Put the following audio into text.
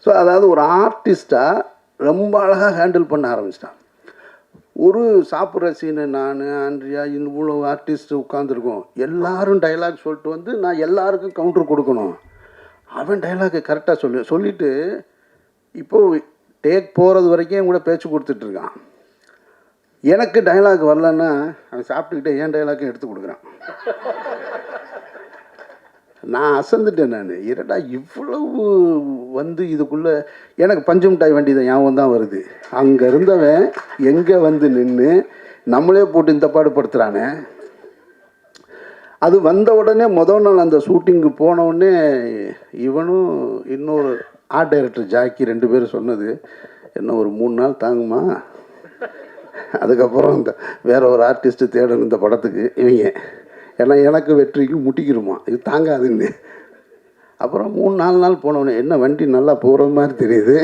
So அதாவது ஒரு ஆர்டிஸ்ட்டாக ரொம்ப அழகாக ஹேண்டில் பண்ண ஆரம்பிச்சிட்டான். ஒரு சாப்பிட்ற சீனு நான் ஆண்ட்ரியா இவ்வளோ ஆர்டிஸ்ட் உட்காந்துருக்கோம், எல்லாரும் டைலாக் சொல்லிட்டு வந்து நான் எல்லாருக்கும் கவுண்டர் கொடுக்கணும். அவன் டைலாக்கு கரெக்டாக சொல்லிவிட்டு இப்போது டேக் போகிறது வரைக்கும் கூட பேச்சு கொடுத்துட்ருக்கான். எனக்கு டைலாக் வரலன்னா அவன் சாப்பிட்டுக்கிட்டே என் டைலாக்கும் எடுத்து கொடுக்குறான். நான் அசந்துட்டேன். நான் இரடா இவ்வளவு வந்து இதுக்குள்ளே எனக்கு பஞ்சு மிட்டாய் வண்டி தான் ஞாபகம் தான் வருது. அங்கே இருந்தவன் எங்கே வந்து நின்று நம்மளே போட்டு இந்த பாடுபடுத்துகிறானே. அது வந்த உடனே முதல் நாள் அந்த ஷூட்டிங்கு போன உடனே இவனும் இன்னொரு ஆர்ட் டைரக்டர் ஜாக்கி 2 பேரும் சொன்னது, என்ன ஒரு 3 நாள் தாங்குமா, அதுக்கப்புறம் இந்த வேற ஒரு ஆர்டிஸ்ட்டு தேடணும் இந்த படத்துக்கு இவங்க, ஏன்னா எனக்கு வெற்றிக்கு முட்டிக்கிருமா இது தாங்காதுன்னு. அப்புறம் 3-4 நாள் போனவொடனே என்ன வண்டி நல்லா போகிற மாதிரி தெரியுது.